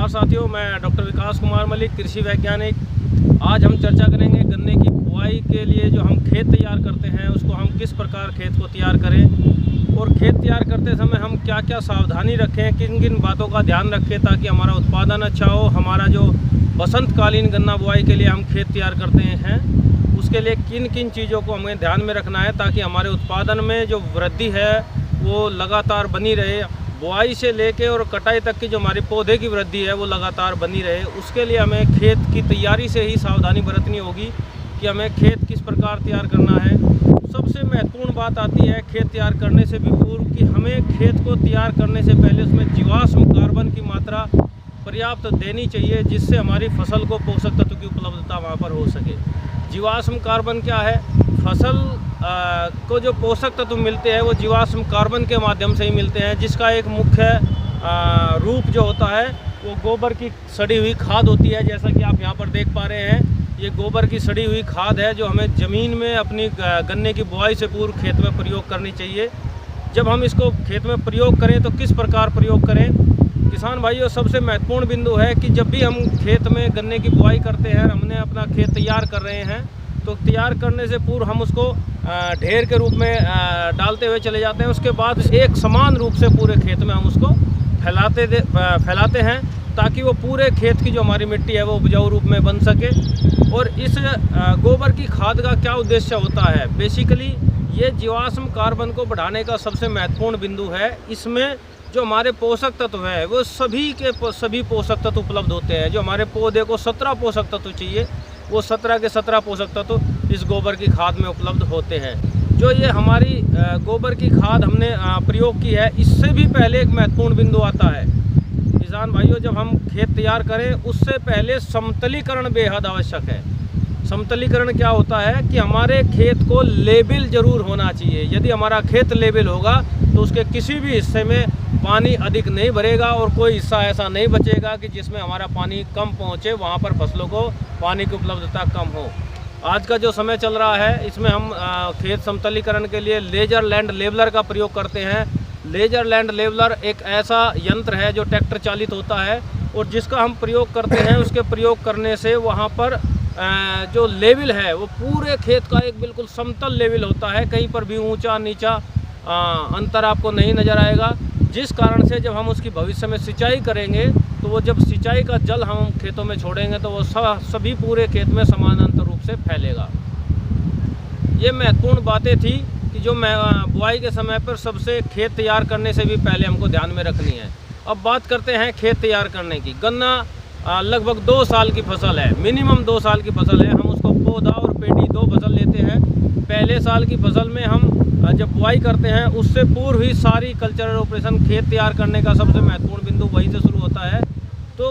नमस्कार साथियों, मैं डॉक्टर विकास कुमार मलिक, कृषि वैज्ञानिक। आज हम चर्चा करेंगे गन्ने की बुआई के लिए जो हम खेत तैयार करते हैं उसको हम किस प्रकार खेत को तैयार करें और खेत तैयार करते समय हम क्या क्या सावधानी रखें, किन किन बातों का ध्यान रखें ताकि हमारा उत्पादन अच्छा हो। हमारा जो बसंतकालीन गन्ना बुआई के लिए हम खेत तैयार करते हैं उसके लिए किन किन चीज़ों को हमें ध्यान में रखना है ताकि हमारे उत्पादन में जो वृद्धि है वो लगातार बनी रहे। बुआई से लेके और कटाई तक की जो हमारी पौधे की वृद्धि है वो लगातार बनी रहे। उसके लिए हमें खेत की तैयारी से ही सावधानी बरतनी होगी कि हमें खेत किस प्रकार तैयार करना है। सबसे महत्वपूर्ण बात आती है खेत तैयार करने से भी पूर्व कि हमें खेत को तैयार करने से पहले उसमें जीवाश्म कार्बन की मात्रा पर्याप्त देनी चाहिए, जिससे हमारी फसल को पोषक तत्व की उपलब्धता वहाँ पर हो सके। जीवाश्म कार्बन क्या है? फसल को जो पोषक तत्व मिलते हैं वो जीवाश्म कार्बन के माध्यम से ही मिलते हैं, जिसका एक मुख्य रूप जो होता है वो गोबर की सड़ी हुई खाद होती है। जैसा कि आप यहाँ पर देख पा रहे हैं, ये गोबर की सड़ी हुई खाद है जो हमें ज़मीन में अपनी गन्ने की बुआई से पूर्व खेत में प्रयोग करनी चाहिए। जब हम इसको खेत में प्रयोग करें तो किस प्रकार प्रयोग करें? किसान भाइयों, सबसे महत्वपूर्ण बिंदु है कि जब भी हम खेत में गन्ने की बुआई करते हैं, हमने अपना खेत तैयार कर रहे हैं, तो तैयार करने से पूर्व हम उसको ढेर के रूप में डालते हुए चले जाते हैं। उसके बाद एक समान रूप से पूरे खेत में हम उसको फैलाते हैं ताकि वो पूरे खेत की जो हमारी मिट्टी है वो उपजाऊ रूप में बन सके। और इस गोबर की खाद का क्या उद्देश्य होता है? बेसिकली ये जीवाश्म कार्बन को बढ़ाने का सबसे महत्वपूर्ण बिंदु है। इसमें जो हमारे पोषक तत्व है वो सभी पोषक तत्व उपलब्ध होते हैं। जो हमारे पौधे को 17 पोषक तत्व चाहिए वो 17 के 17 पोषक तत्व इस गोबर की खाद में उपलब्ध होते हैं। जो ये हमारी गोबर की खाद हमने प्रयोग की है, इससे भी पहले एक महत्वपूर्ण बिंदु आता है। किसान भाइयों, जब हम खेत तैयार करें उससे पहले समतलीकरण बेहद आवश्यक है। समतलीकरण क्या होता है कि हमारे खेत को लेवल जरूर होना चाहिए। यदि हमारा खेत लेवल होगा तो उसके किसी भी हिस्से में पानी अधिक नहीं भरेगा और कोई हिस्सा ऐसा नहीं बचेगा कि जिसमें हमारा पानी कम पहुंचे, वहां पर फसलों को पानी की उपलब्धता कम हो। आज का जो समय चल रहा है इसमें हम खेत समतलीकरण के लिए लेजर लैंड लेवलर का प्रयोग करते हैं। लेजर लैंड लेवलर एक ऐसा यंत्र है जो ट्रैक्टर चालित होता है और जिसका हम प्रयोग करते हैं। उसके प्रयोग करने से वहाँ पर जो लेवल है वो पूरे खेत का एक बिल्कुल समतल लेवल होता है। कहीं पर भी ऊंचा नीचा अंतर आपको नहीं नज़र आएगा, जिस कारण से जब हम उसकी भविष्य में सिंचाई करेंगे तो वो जब सिंचाई का जल हम खेतों में छोड़ेंगे तो वो सभी पूरे खेत में समानांतर रूप से फैलेगा। ये महत्वपूर्ण बातें थी कि जो मैं बुआई के समय पर सबसे खेत तैयार करने से भी पहले हमको ध्यान में रखनी है। अब बात करते हैं खेत तैयार करने की। गन्ना लगभग 2 साल की फसल है, मिनिमम 2 साल की फसल है। हम उसको पौधा और पेटी 2 फसल लेते हैं। पहले साल की फसल में हम जब बुआई करते हैं उससे पूर्व ही सारी कल्चरल ऑपरेशन खेत तैयार करने का सबसे महत्वपूर्ण बिंदु वहीं से शुरू होता है। तो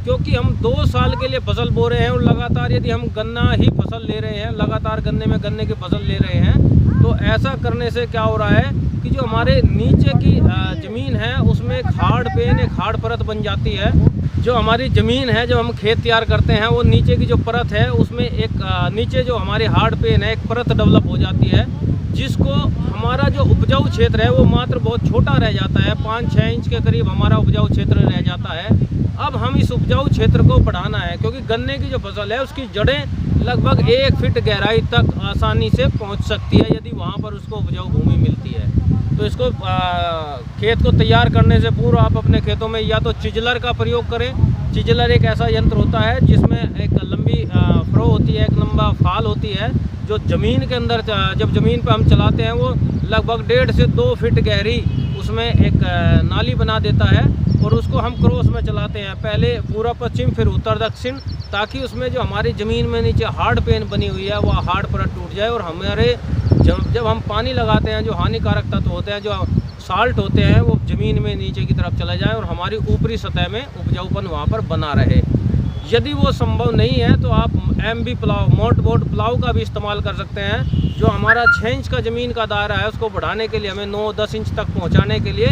क्योंकि हम 2 साल के लिए फसल बो रहे हैं और लगातार यदि हम गन्ना ही फसल ले रहे हैं, लगातार गन्ने की फसल ले रहे हैं, तो ऐसा करने से क्या हो रहा है कि जो हमारे नीचे की ज़मीन है उसमें एक हार्ड परत बन जाती है। जो हमारी ज़मीन है, जब हम खेत तैयार करते हैं, वो नीचे की जो परत है उसमें एक नीचे जो हमारी हार्ड पेन है एक परत डेवलप हो जाती है, जिसको हमारा जो उपजाऊ क्षेत्र है वो मात्र बहुत छोटा रह जाता है। 5-6 इंच के करीब हमारा उपजाऊ क्षेत्र रह जाता है। अब हम इस उपजाऊ क्षेत्र को बढ़ाना है क्योंकि गन्ने की जो फसल है उसकी जड़ें लगभग 1 फीट गहराई तक आसानी से पहुंच सकती है यदि वहां पर उसको उपजाऊ भूमि मिलती है। तो इसको खेत को तैयार करने से पूर्व आप अपने खेतों में या तो चिजलर का प्रयोग करें। चिजलर एक ऐसा यंत्र होता है जिसमें एक लंबी फ्रो होती है, एक लंबा फाल होती है, जो ज़मीन के अंदर जब ज़मीन पर हम चलाते हैं वो लगभग 1.5 से 2 फीट गहरी उसमें एक नाली बना देता है और उसको हम क्रॉस में चलाते हैं, पहले पूर्व पश्चिम फिर उत्तर दक्षिण, ताकि उसमें जो हमारी ज़मीन में नीचे हार्ड पेन बनी हुई है वह हार्ड परत टूट जाए और हमारे जब हम पानी लगाते हैं जो हानिकारक तत्व होते हैं, जो साल्ट होते हैं, वो ज़मीन में नीचे की तरफ चला जाए और हमारी ऊपरी सतह में उपजाऊपन वहाँ पर बना रहे। यदि वो संभव नहीं है तो आप MB प्लाव, मोटबोट प्लाव का भी इस्तेमाल कर सकते हैं। जो हमारा 6 इंच का ज़मीन का दायरा है उसको बढ़ाने के लिए, हमें 9-10 इंच तक पहुंचाने के लिए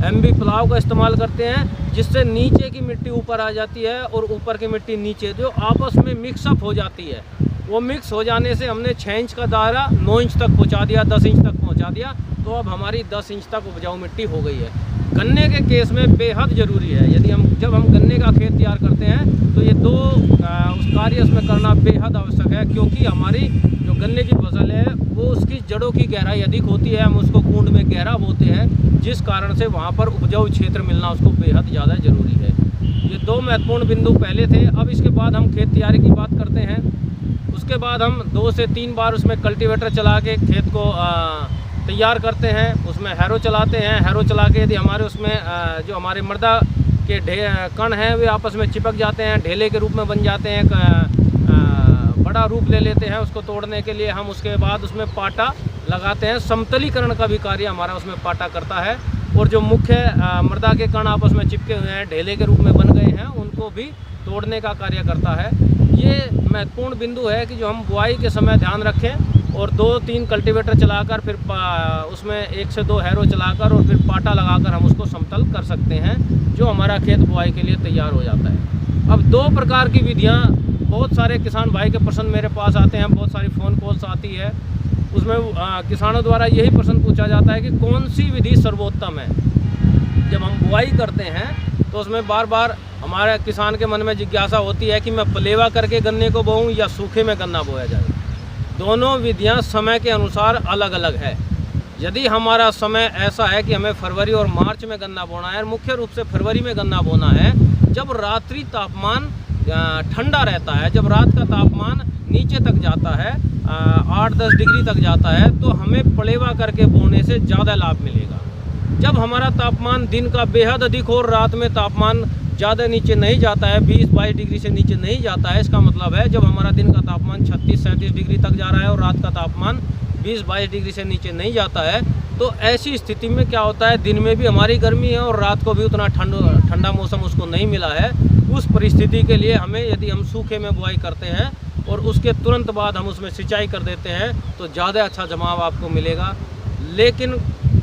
MB प्लाव का इस्तेमाल करते हैं, जिससे नीचे की मिट्टी ऊपर आ जाती है और ऊपर की मिट्टी नीचे, जो आपस में मिक्सअप हो जाती है। वो मिक्स हो जाने से हमने 6 इंच का दायरा 9 इंच तक पहुँचा दिया, 10 इंच तक पहुँचा दिया, तो अब हमारी 10 इंच तक उपजाऊ मिट्टी हो गई है। गन्ने के केस में बेहद ज़रूरी है। जब हम गन्ने का खेत तैयार करते हैं तो ये दो उस कार्य उसमें करना बेहद आवश्यक है, क्योंकि हमारी जो गन्ने की फसल है वो उसकी जड़ों की गहराई अधिक होती है। हम उसको कुंड में गहरा बोते हैं, जिस कारण से वहाँ पर उपजाऊ क्षेत्र मिलना उसको बेहद ज़्यादा ज़रूरी है। ये दो महत्वपूर्ण बिंदु पहले थे। अब इसके बाद हम खेत तैयारी की बात करते हैं। उसके बाद हम 2 से 3 बार उसमें कल्टीवेटर चला के खेत को तैयार करते हैं। उसमें हैरो चलाते हैं। हैरो चला के यदि हमारे उसमें जो हमारे मृदा के कण हैं वे आपस में चिपक जाते हैं, ढेले के रूप में बन जाते हैं, बड़ा रूप ले लेते हैं। उसको तोड़ने के लिए हम उसके बाद उसमें पाटा लगाते हैं। समतलीकरण का भी कार्य हमारा उसमें पाटा करता है, और जो मुख्य मृदा के कण आपस में चिपके हुए हैं, ढेले के रूप में बन गए हैं, उनको भी तोड़ने का कार्य करता है। ये महत्वपूर्ण बिंदु है कि जो हम बुआई के समय ध्यान रखें, और 2-3 कल्टीवेटर चलाकर फिर उसमें 1 से 2 हैरो चलाकर और फिर पाटा लगाकर हम उसको समतल कर सकते हैं, जो हमारा खेत बुआई के लिए तैयार हो जाता है। अब 2 प्रकार की विधियाँ, बहुत सारे किसान भाई के प्रश्न मेरे पास आते हैं, बहुत सारी फ़ोन कॉल्स आती है। उसमें किसानों द्वारा यही प्रश्न पूछा जाता है कि कौन सी विधि सर्वोत्तम है। जब हम बुआई करते हैं तो उसमें बार बार हमारे किसान के मन में जिज्ञासा होती है कि मैं पलेवा करके गन्ने को बोऊं या सूखे में गन्ना बोया जाए। दोनों विधियां समय के अनुसार अलग अलग है। यदि हमारा समय ऐसा है कि हमें फरवरी और मार्च में गन्ना बोना है, मुख्य रूप से फरवरी में गन्ना बोना है, जब रात्रि तापमान ठंडा रहता है, जब रात का तापमान नीचे तक जाता है, 8-10 डिग्री तक जाता है, तो हमें पलेवा करके बोने से ज़्यादा लाभ मिलेगा। जब हमारा तापमान दिन का बेहद अधिक हो और रात में तापमान ज़्यादा नीचे नहीं जाता है, 20-22 डिग्री से नीचे नहीं जाता है, इसका मतलब है जब हमारा दिन का तापमान 36-37 डिग्री तक जा रहा है और रात का तापमान 20-22 डिग्री से नीचे नहीं जाता है, तो ऐसी स्थिति में क्या होता है, दिन में भी हमारी गर्मी है और रात को भी उतना ठंडा मौसम उसको नहीं मिला है। उस परिस्थिति के लिए हमें, यदि हम सूखे में बुआई करते हैं और उसके तुरंत बाद हम उसमें सिंचाई कर देते हैं, तो ज़्यादा अच्छा जमाव आपको मिलेगा। लेकिन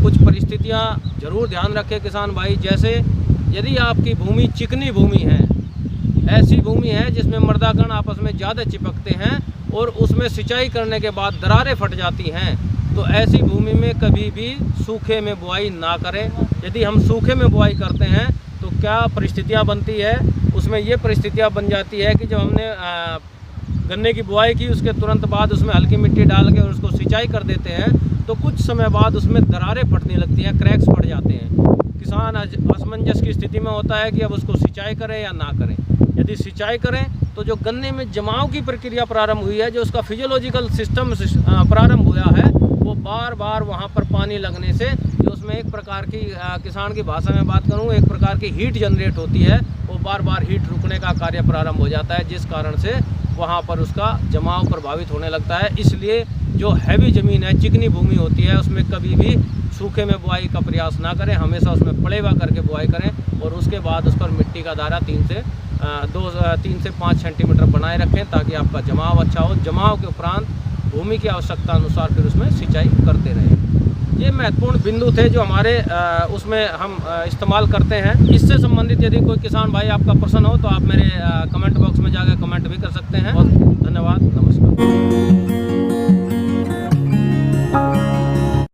कुछ परिस्थितियाँ ज़रूर ध्यान रखें किसान भाई, जैसे यदि आपकी भूमि चिकनी भूमि है, ऐसी भूमि है जिसमें मृदा कण आपस में ज़्यादा चिपकते हैं और उसमें सिंचाई करने के बाद दरारें फट जाती हैं, तो ऐसी भूमि में कभी भी सूखे में बुआई ना करें। यदि हम सूखे में बुआई करते हैं तो क्या परिस्थितियाँ बनती है, उसमें ये परिस्थितियाँ बन जाती है कि जब हमने गन्ने की बुआई की, उसके तुरंत बाद उसमें हल्की मिट्टी डाल के और उसको सिंचाई कर देते हैं, तो कुछ समय बाद उसमें दरारें फटने लगती हैं, क्रैक्स पड़ जाते हैं। किसान असमंजस की स्थिति में होता है कि अब उसको सिंचाई करें या ना करें। यदि सिंचाई करें तो जो गन्ने में जमाव की प्रक्रिया प्रारंभ हुई है, जो उसका फिजियोलॉजिकल सिस्टम प्रारंभ हुआ है, वो बार बार वहाँ पर पानी लगने से जो उसमें एक प्रकार की, किसान की भाषा में बात करूँ, एक प्रकार की हीट जनरेट होती है, वो बार बार हीट रुकने का कार्य प्रारंभ हो जाता है, जिस कारण से वहाँ पर उसका जमाव प्रभावित होने लगता है। इसलिए जो हैवी ज़मीन है, चिकनी भूमि होती है, उसमें कभी भी सूखे में बुआई का प्रयास ना करें, हमेशा उसमें पलेवा करके बुआई करें और उसके बाद उस पर मिट्टी का दायरा 3 से 5 सेंटीमीटर बनाए रखें, ताकि आपका जमाव अच्छा हो। जमाव के उपरांत भूमि की आवश्यकता अनुसार फिर उसमें सिंचाई करते रहें। ये महत्वपूर्ण बिंदु थे जो हमारे उसमें हम इस्तेमाल करते हैं। इससे संबंधित यदि कोई किसान भाई आपका प्रश्न हो तो आप मेरे कमेंट बॉक्स में जाकर कमेंट भी कर सकते हैं। बहुत धन्यवाद, नमस्कार।